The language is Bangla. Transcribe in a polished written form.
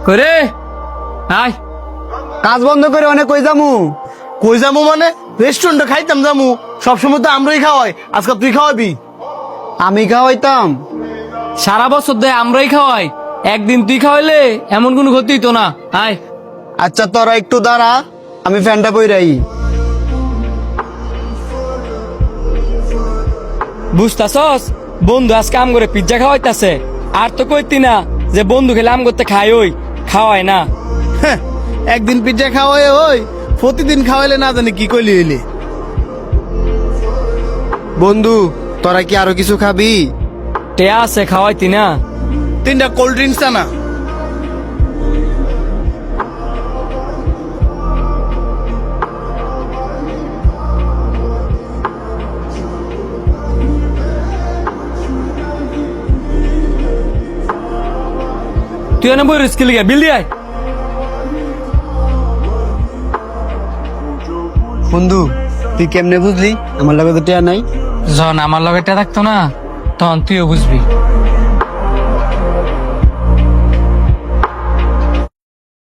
করে আয়। কাজ বন্ধ করে অনেক কই যামু মানে রেস্টুরেন্টে খাইতাম যামু, সবসময় তো আমরাই খাওয়াই, আজকে তুই খাওয়াবি? আমি খাওয়াইতাম? সারা বছর দেয় আমরাই খাওয়াই, একদিন তুই খাওয়াইলে এমন কোনো ক্ষতি হইতো না। আয়। আচ্ছা তোরা একটু দাঁড়া, আমি ফ্যানটা বইরাই। বুঝতাছস, বন্ধু আজকে আম করে পিজ্জা খাওয়াইতাছে, আর তো কইতি না যে বন্ধু খেলে আম করতে খাই, ওই খাওয়ায় না। হ্যাঁ, একদিন পিজ্জা খাওয়াই ওই, প্রতিদিন খাওয়াইলে না জানি কি কইলি হইলে। বন্ধু তোরা কি আরো কিছু খাবি? টেয়া আছে, খাওয়াইতি না? 3টা কোল্ড ড্রিঙ্কস আনা। তুই এনে বই রিস্কি লিগে বিল দিয়ে আয়। বন্ধু তুই কেমনে বুঝলি আমার লগে তো টিয়া নাই? যখন আমার লগে টেয়া থাকতো না, তখন তুইও বুঝবি।